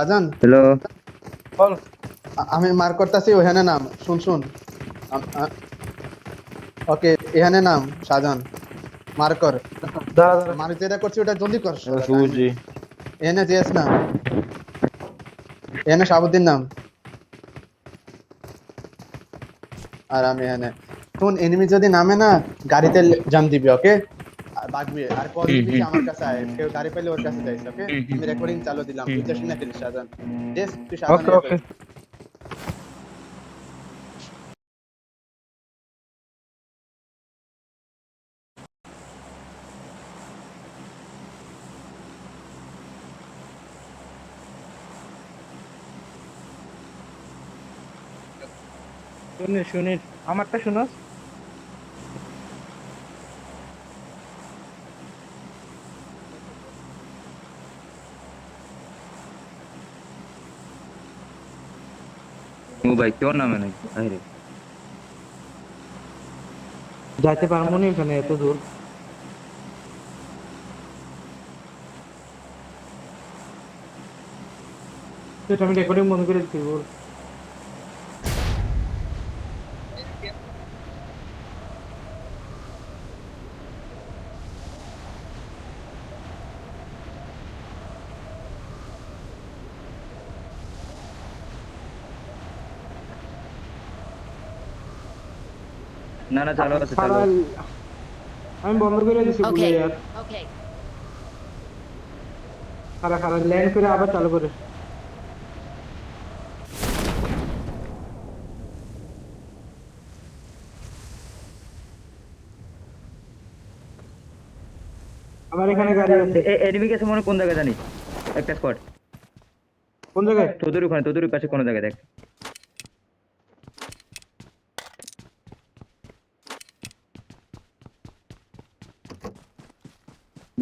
Shahjahan, hello. বল। আমি mark করতেছি ওখানে নাম। শুন শুন। ওকে, এখানে নাম শাহজাহান। মার্ক কর। দাঁড়া দাঁড়া। মার্ক যেটা করছি ওটা জলদি কর। সুজি। এখানে জিএস নাম। এখানে শাহাবুদ্দিন নাম। আর আমি এখানে। শুন, এনিমি যদি নামে না, গাড়িতে জাম দিবি, ওকে? আর বাগবি আর কল দিবি যে আমার কাছে আয়, কেউ গাড়ি পেলে ওর কাছে যাইস, ওকে? আমি রেকর্ডিং চালু দিলাম, বুঝতে শুনে ফেলিস শাহজাহান। জেস, তুই শাহজাহান ওকে ওকে। শুনিস শুনিস, আমারটা শুনোস। ও ভাই কেউ নামে নাই। আরে যাইতে পারবো না এখানে এত দূর। সেটা আমি রেকর্ডিং বন্ধ করে দিচ্ছি বল। না না, চালু আছে চালু খালা, আছে। আমি বন্ধ করে দিচ্ছি বলে Okay. ইয়ার। Okay. খালা খালা ল্যান্ড করে আবার চালু করে। আমার এখানে গাড়ি আছে। এনিমি গেছে মনে হয় কোন জায়গায় জানিস? একটা স্পট কোন জায়গায়? তোদের পাশে কোন জায়গায় দেখ।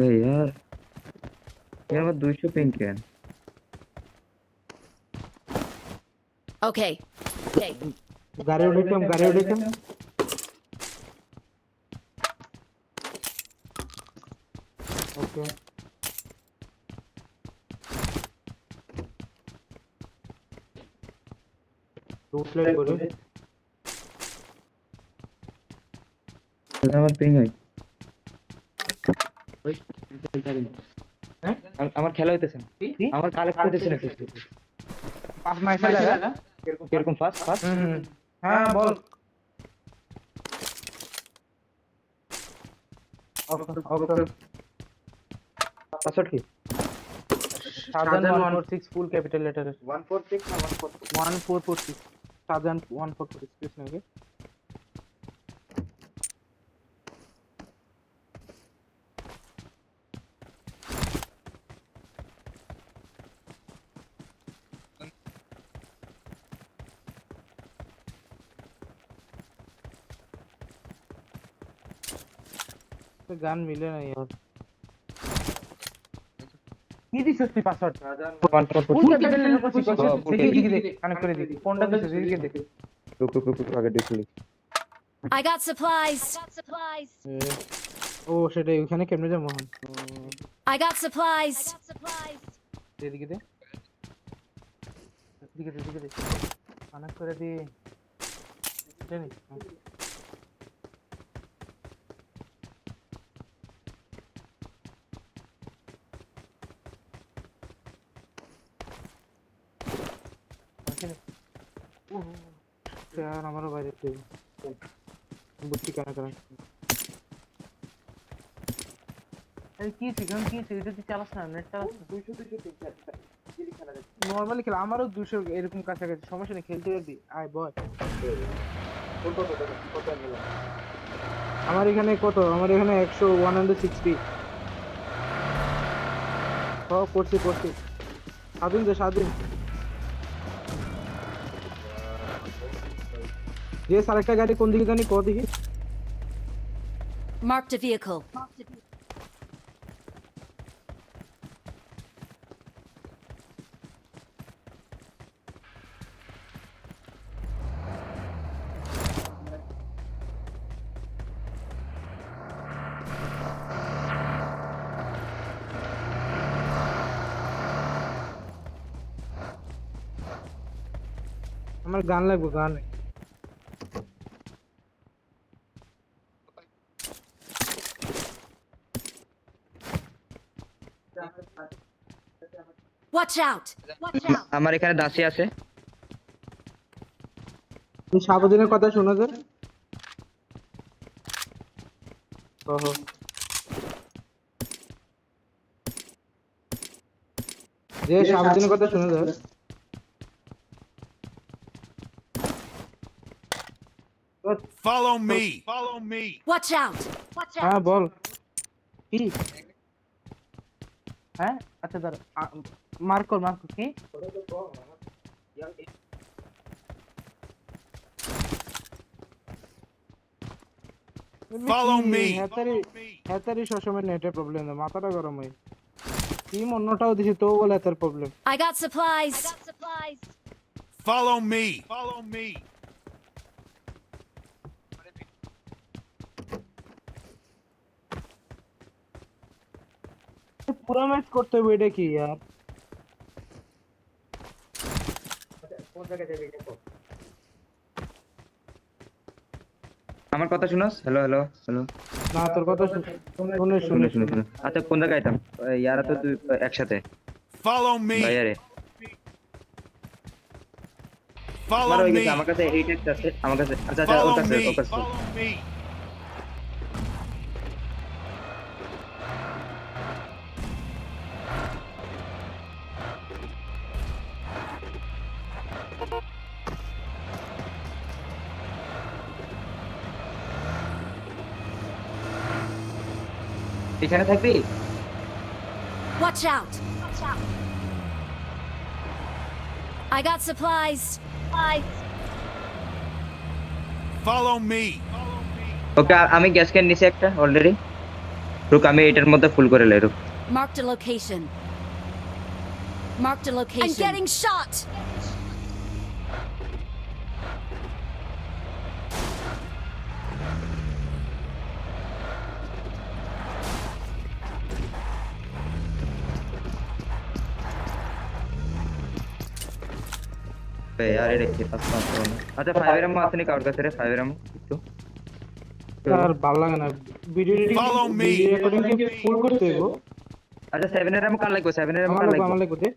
ভাই यार यार আমার 200 পিং কেন? Okay. Okay. গাড়ি উঠেছিলাম, গাড়ি উঠেছিলাম। ওকে রুট লাইট করে। আমার পিং হয়। হ্যাঁ আমার খেলা হইতেছে না। আমার কালেক্ট হইতেছে না কিছু। পাঁচ মাইসা লাগা। কিরকম ফাস্ট ফাস্ট? হ্যাঁ বল। ওকে পাসওয়ার্ড কি? শাহজাহান 146 ফুল ক্যাপিটাল লেটারে 146 না 1446 শাহজাহান 146 স্পেস নাকি? গান মিলে না यार। কি দিছিস তুই পাসওয়ার্ড? ফুল ক্যাপিটাল লেটার করছিস। দেখি দেখি কানেক্ট করে দেখি কোনটা দিছিস দেখি দেখি। রুক আগে দেখলি। I got supplies. ও সেটা ওখানে কেমনে যাবো? I got supplies. এদিকে দে, এদিকে দে কানেক্ট করে দি। জানি यार हमारा বাইরে थे বুঝছি কেন কেন এই কি সিগন্যাল কি সেটা তুই চালাস না, নেট চালাস না? 200 নরমালি খেলা আমারও 200 এরকম কাছাকাছি, সমস্যা নেই, খেলতে পারবি। আয় বয়। আমার এখানে কত? আমার এখানে 100 160। সব করছি স্বাধীন যে আরেকটা গাড়ি কোন দিকে জানি কত দিকে। Marked a vehicle. আমার গান লাগবে গান Watch out! Watch out! আমার এখানে দাসী আছে। তুমি সাবধানের কথা শোনো যে ওহো যে সাবধানের কথা শোনো যে Follow me. Follow me. Watch out! Watch out! হ্যাঁ বল কি হ্যাঁ আচ্ছা দাঁড়া মার্ক কি Follow me. হ্যাতারি সবসময় নেটের প্রবলেম না মাথাটা গরম হয় টিম অন্যটাও দিছে তো বলে হ্যাতার problem I got supplies. I got supplies. Follow me. Follow me. পুরো ম্যাচ করতে হবে এটা কি यार আমার কথা শুনোস? Hello hello hello. না তোর কথা শুনে শুনে শুনে শুনে। আচ্ছা কোন জায়গায় আইতাম? ইয়ারা তো দুই একসাথে। Follow me. ভাইয়ারে। আমার Follow হয়ে me. গেছে, আমার কাছে 8x আছে। আমার কাছে আচ্ছা আচ্ছা ওর Follow কাছে me. ওর কাছে। Follow me. এখানে থাকবি? Watch out! Watch out! I got supplies. Follow me. ওকে আমি গ্যাস ক্যান নিছি একটা অলরেডি। রুক আমি এটার মধ্যে ফুল করে লাই রুক। Marked a location. Marked a location. I'm getting shot. বে यार এটা কি পাস পাস করো না। আচ্ছা 5 এর আম্মু আসেনি কার কাছে রে 5 এর আম্মু একটু। আর ভালো লাগে না ভিডিও Follow me. রেকর্ডিং কে ফুল করতে হইব আচ্ছা 7 এর আম্মু কার লাগবে 7 এর আম্মু কার লাগবে আমার লাগবে দে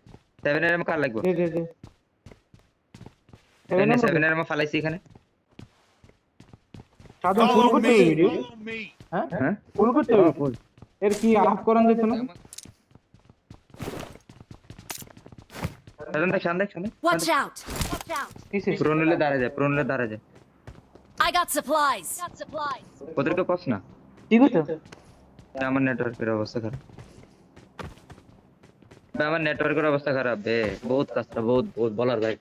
7 এর আম্মু কার লাগবে দে দে দে 7 এর আম্মু ফালাইছি এখানে। সাধারণ ফুল Follow করতে হবে me. Video Follow me. হ্যাঁ হ্যাঁ ফুল করতে হবে ফুল। এর কি আপ করান যেত না সামনে Watch out! Watch out! কিসে প্রোনলে দাঁড়া যায়। I got supplies. Got supplies. ওদেরকে কস না। ঠিক আছে আমার নেটওয়ার্কের অবস্থা খারাপ। ভাই আমার নেটওয়ার্কের অবস্থা খারাপ বে বহুত কাজটা বহুত বহুত বলার ভাই।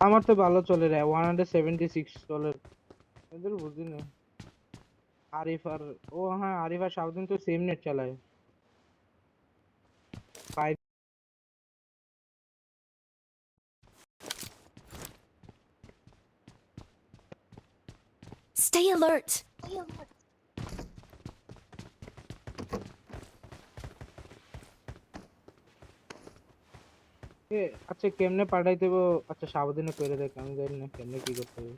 আমার তো ভালো চলে রে 176 চলে এদের বুঝি না আরিফ আর ও হ্যাঁ আরিফ আর সাউদিন তো সেম নেট চালায় ফাইভ Stay alert. আচ্ছা কেমনে পাঠাইতে হবে আচ্ছা সাবধানে করে দেখ আমি জানি না কেমনে কি করতে হবে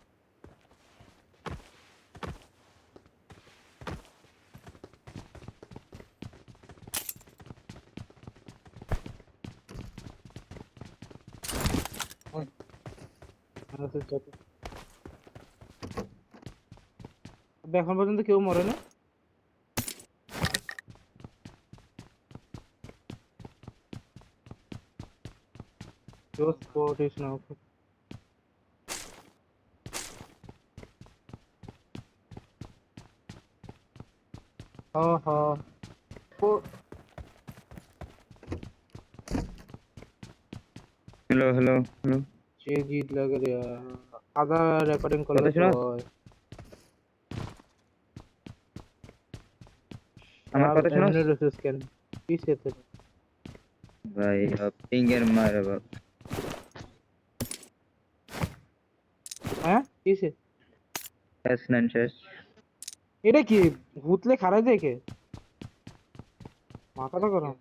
এখন পর্যন্ত কেউ মরে না Your spot is now. हाँ वो हेलो ये जीत लग रहा आधा रिकॉर्डिंग कर কথা শোনো? আমার কথা শোনো স্ক্যান কি সেতে ভাই পিঙ্গের মারে বাপ হ্যাঁ কি সে S9 শেষ এটা কি হুতলে খারাই দেখে মাথাটা গরম।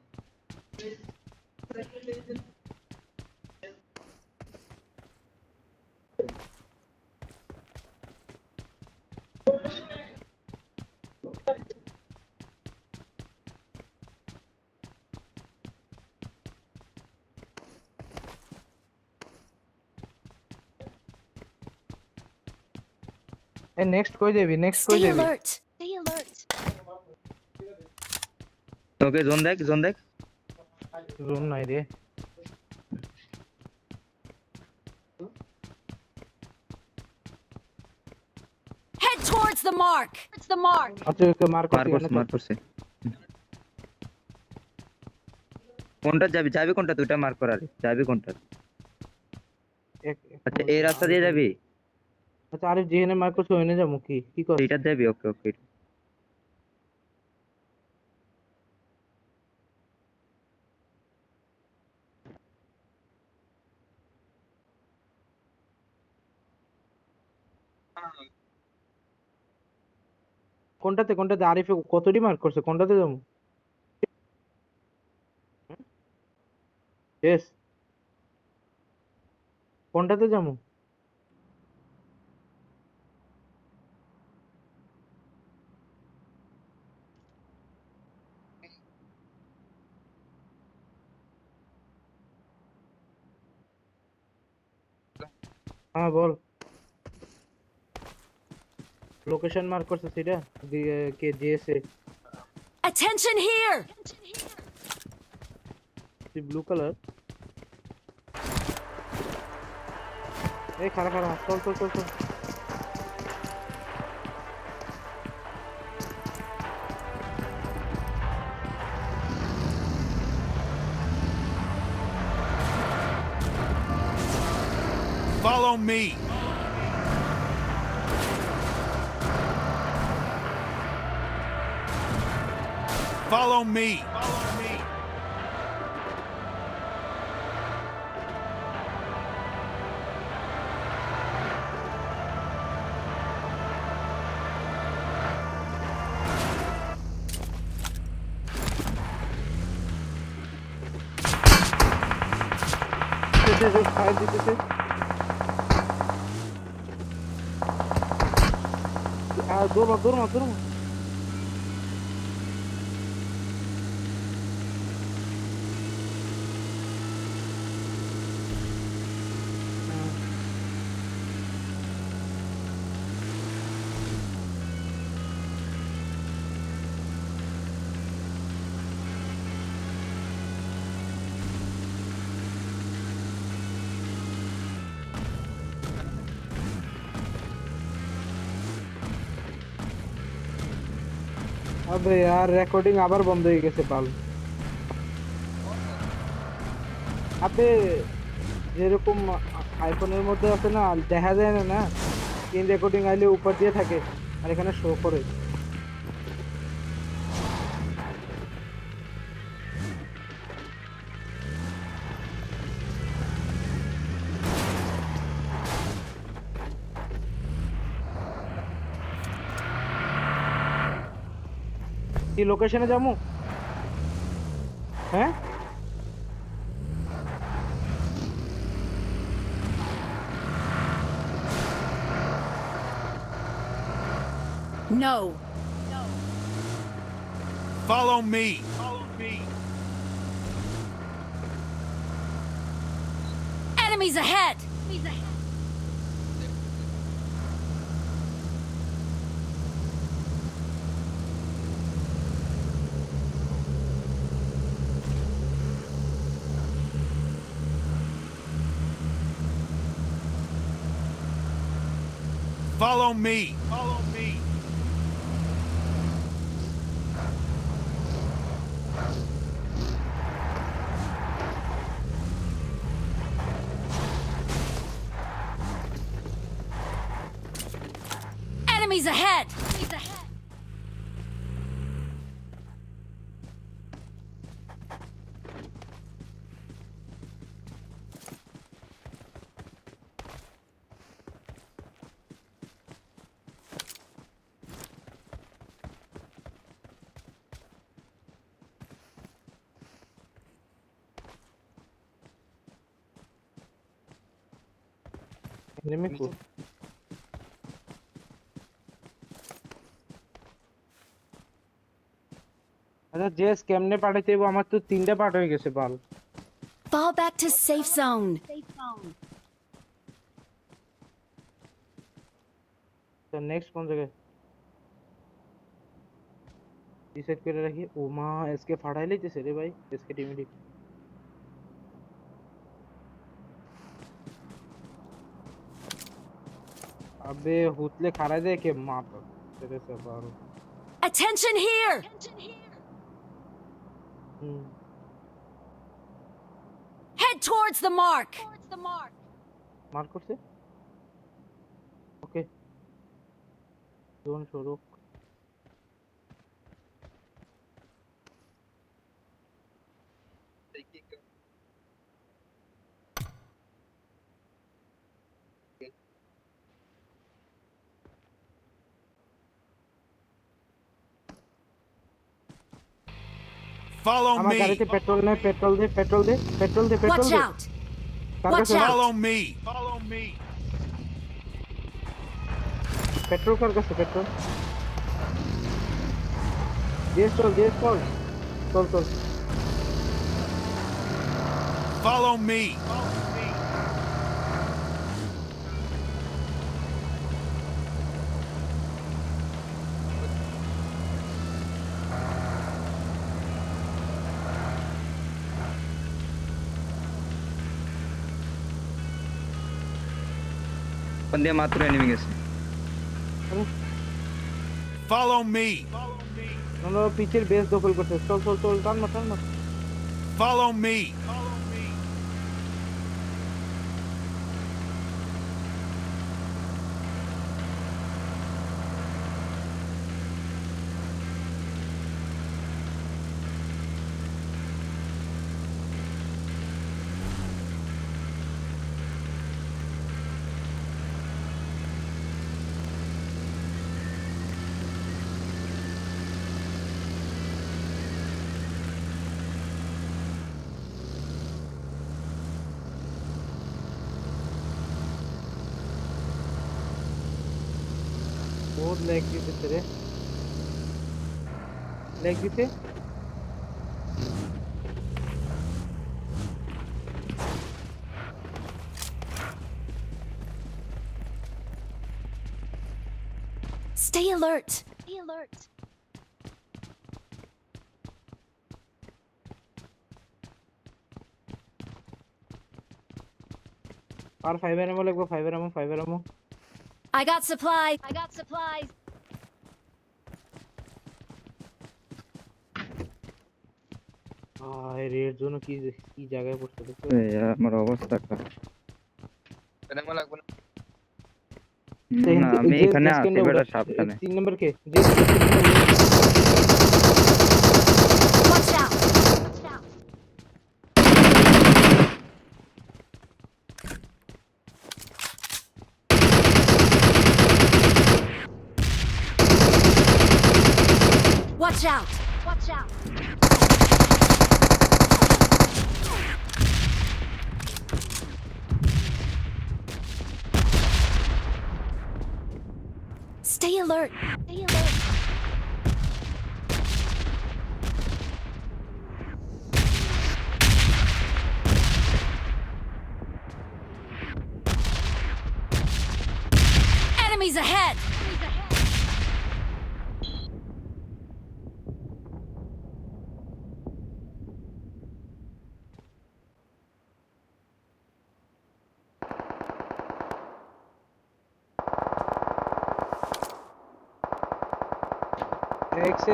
এ নেক্সট কই যাবি, নেক্সট কই Stay যাবি? alert. Stay alert. ওকে জোন দেখ, জোন দেখ। জোন নাই রে। Head towards the mark. It's the mark. আচ্ছা ওকে মার মার করছি করছে, মার করছে। কোনটা যাবি, যাবি কোনটা? দুইটা মার করার যাবি কোনটা? আচ্ছা এই রাস্তা দিয়ে যাবি, আচ্ছা আরে যেখানে মার করছে ওখানে যাবো কি কি কর? এইটা যাবি? ওকে ওকে। কোনটাতে কোনটাতে আরিফে কতটি মার্ক করছে, কোনটাতে যাবো? ইয়েস, কোনটাতে যাবো? হ্যাঁ বল। লোকেশন মার্ক করছে সেটা কে G S A Attention here. Blue colour. এই খারা খারা চল চল চল চল। Follow me. Follow me. Follow me. Fire দিতেছে। দৌড় মার দৌড় মার দৌড় মার। আবে यार রেকর্ডিং আবার বন্ধ হয়ে গেছে বাল। আবে যেরকম আইফোনের মধ্যে আছে না, দেখা যায় না না স্ক্রিন রেকর্ডিং আইলে উপর দিয়ে থাকে আর এখানে শো করে। কি লোকেশনে যাবো? হ্যাঁ No. Follow me. Follow me. Enemies ahead. Follow me. Follow me. Enemies ahead. নেমে কো আচ্ছা জেস কেমনে পাঠাইতে হইব আমার তো 3টা পার্ট হয়ে গেছে বাল Fall back to safe zone. তো নেক্সট কোন জায়গায় ডিসাইড করে রাখি ও মা এসকে ফাড়াই লইতেছে রে ভাই এসকে টিমিডি अबे हुतले खा दे के मां तो तेरे से बाहर Attention here! Head towards the mark. मार करছে ओके जोन शुरू Follow আমার me. গাড়িতে পেট্রোল নে পেট্রোল দে Watch out! কার Watch কাছে out! Follow me. Follow me. Petrol কার কাছে পেট্রোল দেশ চল চল Follow me. বন্দে মাত্র এনিমি গেছে Follow me. আমরা পিছের বেস দখল করতে চল টান মার Follow me. बहुत लैग दिते रे लैग दिते Stay alert. और फाइबर एमो लगबो फाइबर एमो I got supplies. এই রেড জোন কি জায়গায় পড়ছে দেখো আমার অবস্থা খারাপ না আমি আমি এখানে আছি বেটা সাবধানে 3 নম্বর কে Watch out! Watch out! Stay alert. Enemies ahead! X7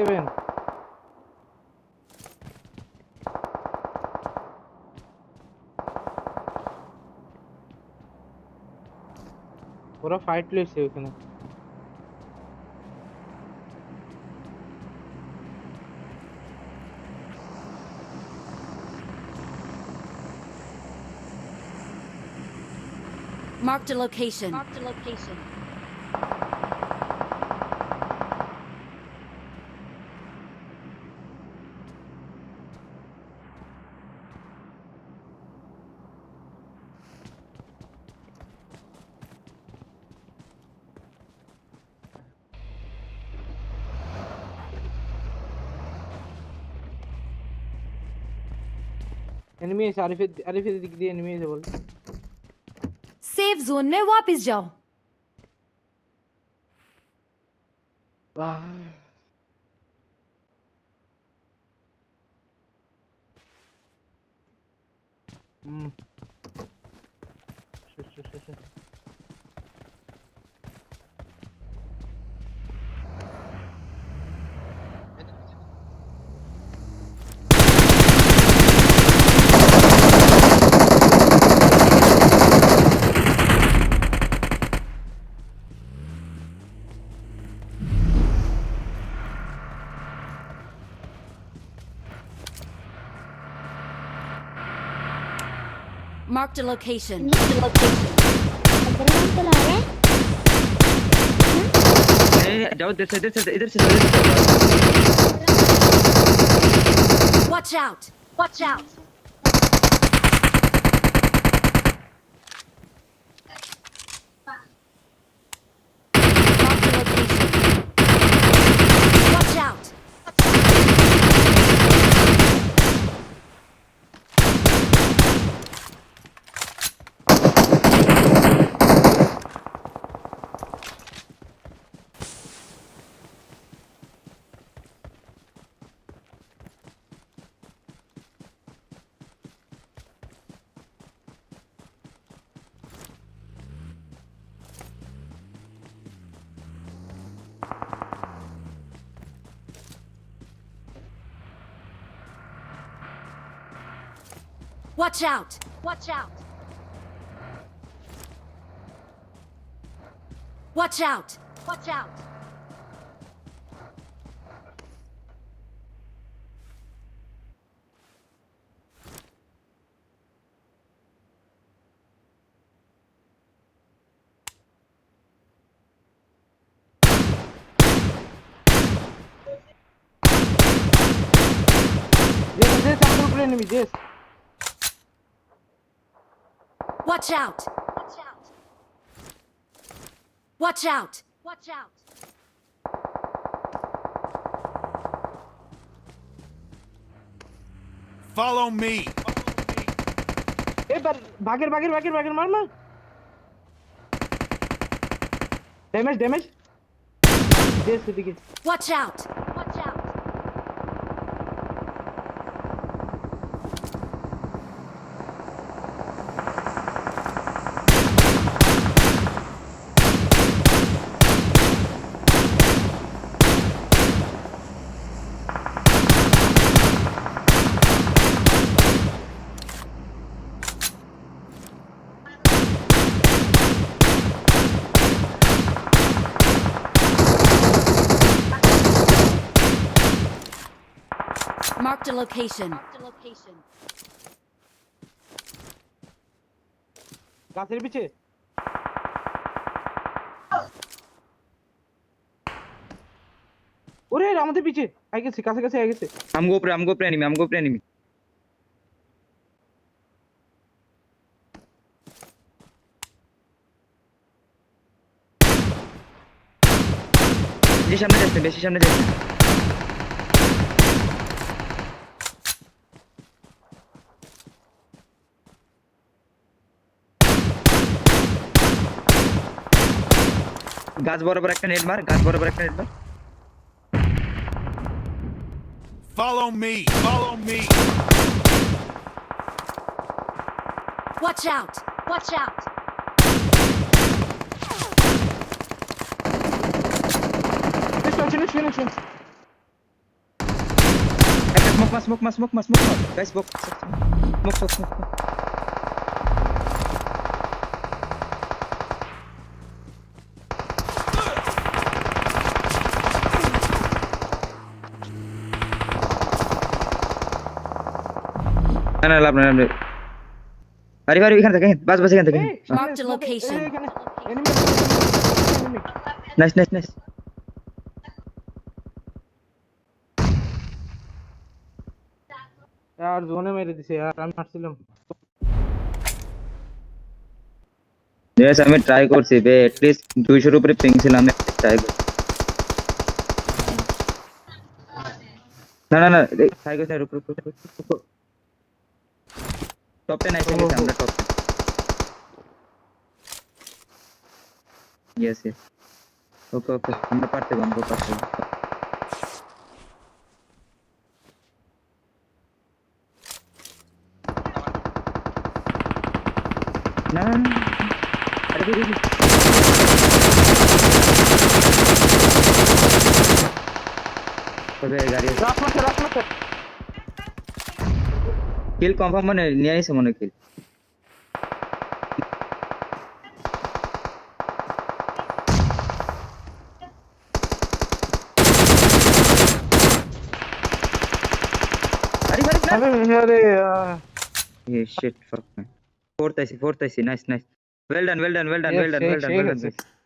ওরা ফাইট লইছে ওখানে Marked a location. एनिमी है आरिफे दिख दिए एनिमी है बोल सेफ जोन में वापस जाओ। वाह शिट Marked a location. जाओ इधर से Watch out! Watch out! Marked a location. Watch out! Watch out! Watch out! Watch out! Watch out! ये हम ऊपर एनिमी जेस Watch out! Watch out! Watch out! Watch out! Follow me. ए बागर मार damage जेस दिखे Watch out! Watch out! Marked a location. গাছের পিছে ওরে আমাদের পিছে আই গেছে কাছে আই গেছে हमको ऊपर एनिमी বেশি সামনে যাচ্ছে গাছ বরাবর একটা নেট মার Follow me. Follow me. Watch out! Watch out! শুনে একটা স্মোক মার গাইস স্মোক না লাভ না আরে এখানে থাকে বাস এখানে থাকে Marked a location. নাইস यार जोने मेरे दिसे यार আমি মারছিলাম यस আমি ট্রাই করছি বে এট লিস্ট 200 এর উপরে পিং ছিল আমি ট্রাই করছি না ট্রাই করছি আর উপরে টপ 10 এসে গেছে আমরা টপ 10 ইয়েস ওকে ওকে আমরা পারতে পারবো না আরে দেখি ওরে গাড়ি রাখো কিল কনফার্ম মানে নিয়ে আইছে মনে কিল আরে আরে ये shit fuck man fourth I see nice well done Yes, shake, shake.